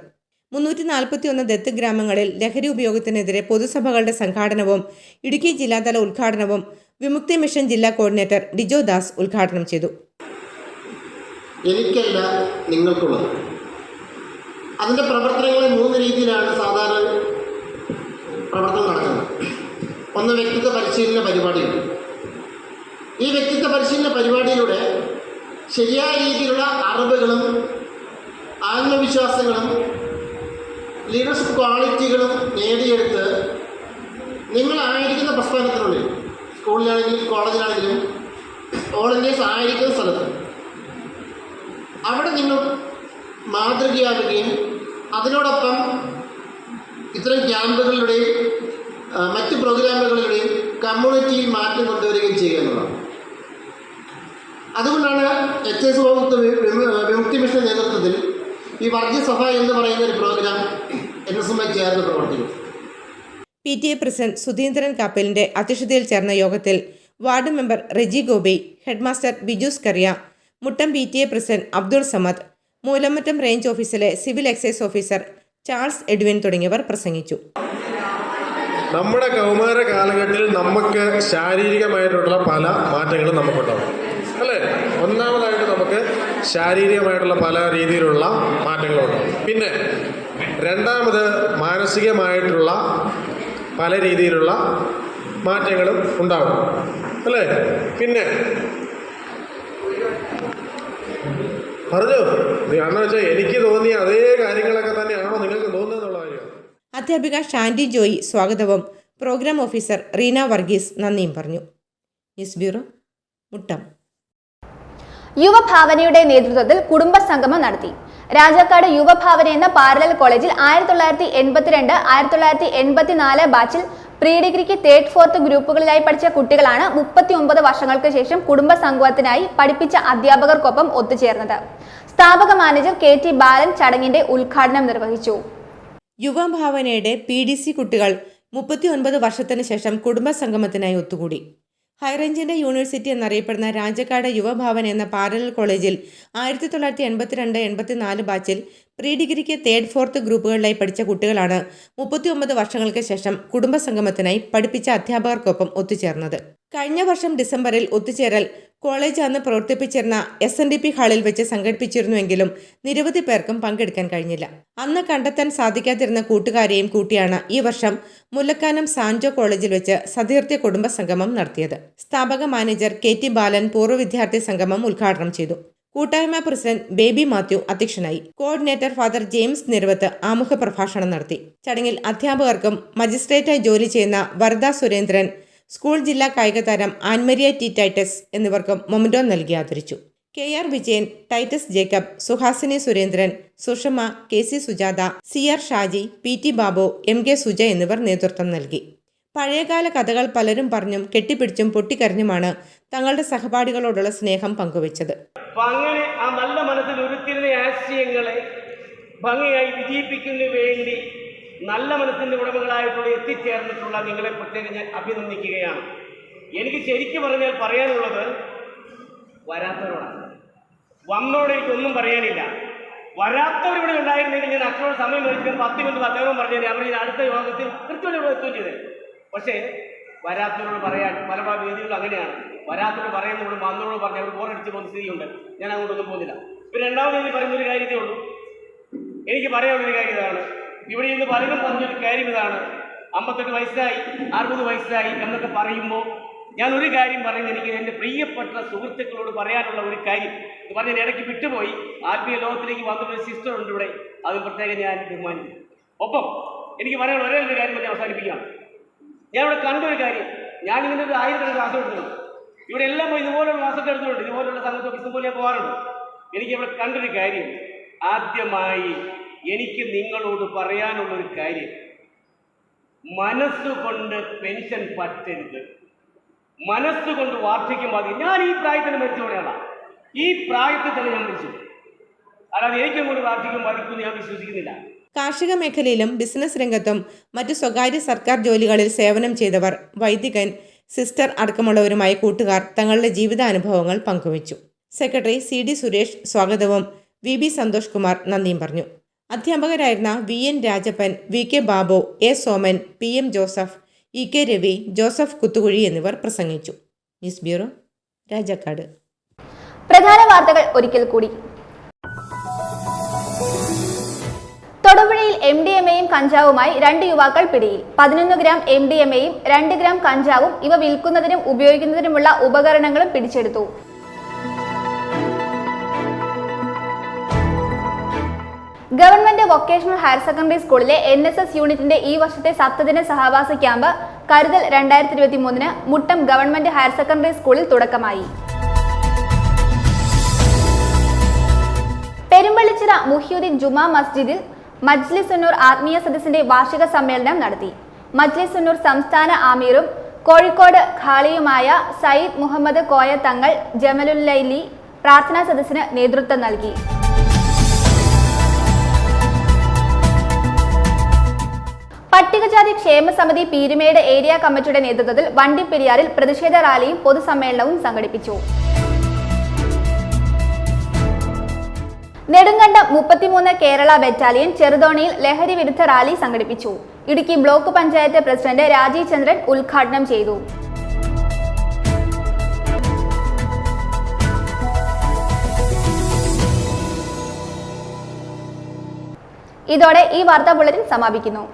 341 ദത്ത് ഗ്രാമങ്ങളിൽ ലഹരി ഉപയോഗത്തിനെതിരെ പൊതുസഭകളുടെ സംഘാടനവും ഇടുക്കി ജില്ലാതല ഉദ്ഘാടനവും വിമുക്തി മിഷൻ ജില്ലാ കോർഡിനേറ്റർ ഡിജോ ദാസ് ഉദ്ഘാടനം ചെയ്തു. എനിക്കല്ല നിങ്ങൾക്കുള്ളത്. അതിൻ്റെ പ്രവർത്തനങ്ങൾ 3 രീതിയിലാണ് സാധാരണ പ്രവർത്തനം നടക്കുന്നത്. ഒന്ന്, വ്യക്തിത്വ പരിശീലന പരിപാടികൾ. ഈ വ്യക്തിത്വ പരിശീലന പരിപാടിയിലൂടെ ശരിയായ രീതിയിലുള്ള അറിവുകളും ആത്മവിശ്വാസങ്ങളും ലീഡർഷിപ്പ് ക്വാളിറ്റികളും നേടിയെടുത്ത് നിങ്ങളായിരിക്കുന്ന പ്രസ്ഥാനത്തിനുള്ളിൽ, സ്കൂളിലാണെങ്കിലും കോളേജിലാണെങ്കിലും ഓൾ ഇന്ത്യസ് ആയിരിക്കുന്ന സ്ഥലത്ത് അവിടെ നിങ്ങൾ മാതൃകയാവുകയും അതിനോടൊപ്പം ഇത്തരം ക്യാമ്പുകളിലൂടെയും മറ്റ് പ്രോഗ്രാമുകളിലൂടെയും കമ്മ്യൂണിറ്റിയിൽ മാറ്റം കൊണ്ടുവരികയും ചെയ്യുക എന്നുള്ളതാണ്. അതുകൊണ്ടാണ് എക്സൈസ് വകുപ്പ് വിമുക്തി മിഷന്റെ നേതൃത്വത്തിൽ ഈ വർഗീയ സഭ എന്ന് പറയുന്ന ഒരു പ്രോഗ്രാം NSMI ചേർന്ന് പ്രവർത്തിക്കും. PTA പ്രസിഡന്റ് സുധീന്ദ്രൻ കാപ്പലിന്റെ അധ്യക്ഷതയിൽ ചേർന്ന യോഗത്തിൽ ward member Reji Gopi, headmaster Bijus Kariya, Muttom PTA president Abdul Samad, Moolamattom range ഓഫീസിലെ civil excise officer Charles Edwin തുടങ്ങിയവർ പ്രസംഗിച്ചു. നമ്മുടെ കൗമാര കാലഘട്ടത്തിൽ നമുക്ക് ശാരീരികമായിട്ടുള്ള പല മാറ്റങ്ങളും നമുക്കുണ്ടാവും, അല്ലേ? ഒന്നാമതായിട്ട് നമുക്ക് ശാരീരികമായിട്ടുള്ള പല രീതിയിലുള്ള മാറ്റങ്ങളുണ്ടാവും. പിന്നെ രണ്ടാമത് മാനസികമായിട്ടുള്ള പല രീതിയിലുള്ള മാറ്റങ്ങളും ഉണ്ടാവും, അല്ലേ? പിന്നെ പറഞ്ഞു കാരണം വെച്ചാൽ എനിക്ക് തോന്നിയ അതേ കാര്യങ്ങളൊക്കെ തന്നെയാണോ നിങ്ങൾക്ക് തോന്നുന്നതെന്നുള്ള കാര്യം. അധ്യാപിക ഷാൻഡി ജോയി സ്വാഗതവും പ്രോഗ്രാം ഓഫീസർ റീന വർഗീസ് നന്ദിയും പറഞ്ഞു. News bureau, Muttom. യുവഭാവനയുടെ നേതൃത്വത്തിൽ കുടുംബ സംഗമം നടത്തി. രാജാക്കാട് യുവഭാവന എന്ന പാരലൽ കോളേജിൽ 1982, 1984 ബാച്ചിൽ പ്രീ ഡിഗ്രിക്ക് 3rd, 4th ഗ്രൂപ്പുകളിലായി പഠിച്ച കുട്ടികളാണ് 39 വർഷങ്ങൾക്ക് ശേഷം കുടുംബ സംഗമത്തിനായി പഠിപ്പിച്ച അധ്യാപകർക്കൊപ്പം ഒത്തുചേർന്നത്. സ്ഥാപക മാനേജർ KT ബാലൻ ചടങ്ങിന്റെ ഉദ്ഘാടനം നിർവഹിച്ചു. യുവഭാവനയുടെ PDC കുട്ടികൾ 39 വർഷത്തിന് ശേഷം കുടുംബ സംഗമത്തിനായി ഒത്തുകൂടി. ഹൈറേഞ്ചിന്റെ യൂണിവേഴ്സിറ്റി എന്നറിയപ്പെടുന്ന രാജാക്കാട് യുവഭാവന എന്ന പാരലൽ കോളേജിൽ 1982, 84 ബാച്ചിൽ പ്രീ ഡിഗ്രിക്ക് 3rd, 4th ഗ്രൂപ്പുകളിലായി പഠിച്ച കുട്ടികളാണ് 39 വർഷങ്ങൾക്ക് ശേഷം കുടുംബ സംഗമത്തിനായി പഠിപ്പിച്ച അധ്യാപകർക്കൊപ്പം ഒത്തുചേർന്നത്. കഴിഞ്ഞ വർഷം ഡിസംബറിൽ ഒത്തുചേരൽ കോളേജ് അന്ന് പ്രവർത്തിപ്പിച്ചിരുന്ന SNDP ഹാളിൽ വെച്ച് സംഘടിപ്പിച്ചിരുന്നുവെങ്കിലും നിരവധി പേർക്കും പങ്കെടുക്കാൻ കഴിഞ്ഞില്ല. അന്ന് കണ്ടെത്താൻ സാധിക്കാതിരുന്ന കൂട്ടുകാരെയും കൂട്ടിയാണ് ഈ വർഷം മുല്ലക്കാനം സാൻജോ കോളേജിൽ വെച്ച് സതീർത്ഥ്യ കുടുംബ സംഗമം നടത്തിയത്. സ്ഥാപക മാനേജർ KT ബാലൻ പൂർവ്വ വിദ്യാർത്ഥി സംഗമം ഉദ്ഘാടനം ചെയ്തു. കൂട്ടായ്മ പ്രസിഡന്റ് ബേബി മാത്യു അധ്യക്ഷനായി. കോർഡിനേറ്റർ ഫാദർ ജെയിംസ് നിരവത്ത് ആമുഖ പ്രഭാഷണം നടത്തി. ചടങ്ങിൽ അധ്യാപകർക്കും മജിസ്ട്രേറ്റായി ജോലി ചെയ്യുന്ന വരദ സുരേന്ദ്രൻ, സ്കൂൾ ജില്ലാ കായിക താരം ആൻമരിയ T. ടൈറ്റസ് എന്നിവർക്കും മൊമന്റോ നൽകി ആദരിച്ചു. KR Vijayan, Titus Jacob, Suhasini Surendran, Sushma, KC Sujatha, CR Shaji, PT Babu, MK Suja എന്നിവർ നേതൃത്വം നൽകി. പഴയകാല കഥകൾ പലരും പറഞ്ഞും കെട്ടിപ്പിടിച്ചും പൊട്ടിക്കരഞ്ഞുമാണ് തങ്ങളുടെ സഹപാഠികളോടുള്ള സ്നേഹം പങ്കുവച്ചത്. അങ്ങനെ ആ നല്ല മനസ്സിൽ ഉരുത്തിരുന്ന ആശയങ്ങളെ ഭംഗിയായി വിജയിപ്പിക്കുന്നതിന് വേണ്ടി നല്ല മനസ്സിൻ്റെ ഉടമകളായിട്ടുള്ള എത്തിച്ചേർന്നിട്ടുള്ള നിങ്ങളെ പ്രത്യേകം ഞാൻ അഭിനന്ദിക്കുകയാണ്. എനിക്ക് ശരിക്കും പറഞ്ഞാൽ പറയാനുള്ളത് വരാത്തവരോടാണ്. വന്നോട് എനിക്കൊന്നും പറയാനില്ല. വരാത്തവരിവിടെ ഉണ്ടായിരുന്നെങ്കിൽ ഞാൻ അക്ഷരോട് സമയം മേടിക്കാൻ 10 മിനിറ്റ് അദ്ദേഹം പറഞ്ഞാൽ അവർ അടുത്ത യോഗത്തിൽ കൃത്യമായി ഇവിടെ എത്തുകയും ചെയ്തത്. പക്ഷേ വരാത്തവരോട് പറയാൻ പല വേദികളും അങ്ങനെയാണ്. വരാത്തവരോട് പറയുന്നതോട് വന്നവരോട് പറഞ്ഞാൽ അവർ ബോറടിച്ച് പോകുന്ന സ്ഥിതിയുണ്ട്. ഞാൻ അങ്ങോട്ടൊന്നും പോകുന്നില്ല. ഇപ്പം രണ്ടാമത് എനിക്ക് പറയുന്നൊരു കാര്യത്തേ ഉള്ളൂ. എനിക്ക് പറയാനുള്ളൊരു കാര്യം ഇതാണ്. ഇവിടെ ഇന്ന് പലരും പറഞ്ഞൊരു കാര്യം ഇതാണ്, 58 വയസ്സായി 60 വയസ്സായി എന്നൊക്കെ പറയുമ്പോൾ ഞാൻ ഒരു കാര്യം പറയുന്നത്, എനിക്ക് എൻ്റെ പ്രിയപ്പെട്ട സുഹൃത്തുക്കളോട് പറയാനുള്ള ഒരു കാര്യം ഇത് പറഞ്ഞാൽ ഇടയ്ക്ക് വിട്ടുപോയി. ആത്മീയ ലോകത്തിലേക്ക് വന്നൊരു സിസ്റ്റർ ഉണ്ട് ഇവിടെ, അത് പ്രത്യേകം ഞാൻ ബഹുമാനിക്കും. ഒപ്പം എനിക്ക് പറയാനുള്ള ഒരേ ഒരു കാര്യം ഞാൻ അവസാനിപ്പിക്കുകയാണ്. ഞാൻ ഇവിടെ കണ്ടൊരു കാര്യം, ഞാനിങ്ങനെ ഒരു 1000 ക്ലാസ് എടുത്തിട്ടുണ്ട്. ഇവിടെ എല്ലാം പോയി ഇതുപോലുള്ള ക്ലാസ്സൊക്കെ എടുത്തിട്ടുണ്ട്. ഇതുപോലുള്ള സംഘത്തൊക്കെ ഇഷ്ടംപോലെ പോകാറുണ്ട്. എനിക്ക് ഇവിടെ കണ്ടൊരു കാര്യം, ആദ്യമായി എനിക്ക് നിങ്ങളോട് പറയാനുള്ളൊരു കാര്യം, മനസ്സുകൊണ്ട് പെൻഷൻ പറ്റരുത്, മനസ്സുകൊണ്ട് വാർദ്ധക്യം ബാധിക്കും. ഞാൻ ഈ പ്രായത്തിൽ മരിച്ചോടെയാണ്, ഈ പ്രായത്തിൽ തന്നെ ഞാൻ മരിച്ചു. അല്ലാതെ എനിക്കങ്ങോട്ട് വാർദ്ധക്യം ബാധിക്കുമെന്ന് ഞാൻ വിശ്വസിക്കുന്നില്ല. കാർഷിക മേഖലയിലും ബിസിനസ് രംഗത്തും മറ്റു സ്വകാര്യ സർക്കാർ ജോലികളിൽ സേവനം ചെയ്തവർ, വൈദികൻ, സിസ്റ്റർ അടക്കമുള്ളവരുമായ കൂട്ടുകാർ തങ്ങളുടെ ജീവിതാനുഭവങ്ങൾ പങ്കുവച്ചു. സെക്രട്ടറി CD സുരേഷ് സ്വാഗതവും VB സന്തോഷ് കുമാർ നന്ദിയും പറഞ്ഞു. അധ്യാപകരായിരുന്ന VN Rajappan, VK Babu, A Soman, PM Joseph, EK Ravi, Joseph Kuthukuzhi എന്നിവർ പ്രസംഗിച്ചു. News bureau, Rajakkad. പ്രധാന വാർത്തകൾ ഒരിക്കൽ കൂടി. തൊടുപുഴയിൽ MDMAയും കഞ്ചാവുമായി 2 യുവാക്കൾ പിടിയിൽ. 11 ഗ്രാം MDMAയും 2 ഗ്രാം കഞ്ചാവും ഇവ വിൽക്കുന്നതിനും ഉപയോഗിക്കുന്നതിനുമുള്ള ഉപകരണങ്ങളും പിടിച്ചെടുത്തു. ഗവൺമെന്റ് വൊക്കേഷണൽ ഹയർ സെക്കൻഡറി സ്കൂളിലെ NSS യൂണിറ്റിന്റെ ഈ വർഷത്തെ സപ്തദിന സഹവാസ ക്യാമ്പ് കരുതൽ 2023 മുട്ടം ഗവൺമെന്റ് ഹയർ സെക്കൻഡറി സ്കൂളിൽ തുടക്കമായി. പെരുമ്പള്ളിച്ചിറ മുഹ്യുദ്ദീൻ ജുമാ മസ്ജിദിൽ മജ്ലിസ് ഉന്നൂർ ആത്മീയ സദസ്സിന്റെ വാർഷിക സമ്മേളനം നടത്തി. മജ്ലിസ് ഉന്നൂർ സംസ്ഥാന ആമീറും കോഴിക്കോട് ഖാളിയുമായ സയ്യിദ് മുഹമ്മദ് കോയ തങ്ങൾ ജമലുല്ലൈലി പ്രാർത്ഥനാ സദസ്സിന് നേതൃത്വം നൽകി. പട്ടികജാതി ക്ഷേമ സമിതി പീരുമേട് ഏരിയ കമ്മിറ്റിയുടെ നേതൃത്വത്തിൽ വണ്ടിപ്പെരിയാറിൽ പ്രതിഷേധ റാലിയും പൊതുസമ്മേളനവും സംഘടിപ്പിച്ചു. നെടുങ്കണ്ടം 33 കേരള ബറ്റാലിയൻ ചെറുതോണിയിൽ ലഹരി വിരുദ്ധ റാലി സംഘടിപ്പിച്ചു. ഇടുക്കി ബ്ലോക്ക് പഞ്ചായത്ത് പ്രസിഡന്റ് രാജീവ് ചന്ദ്രൻ ഉദ്ഘാടനം ചെയ്തു. ഇതോടെ ഈ വാർത്താ ബുള്ളറ്റിൻ സമാപിക്കുന്നു.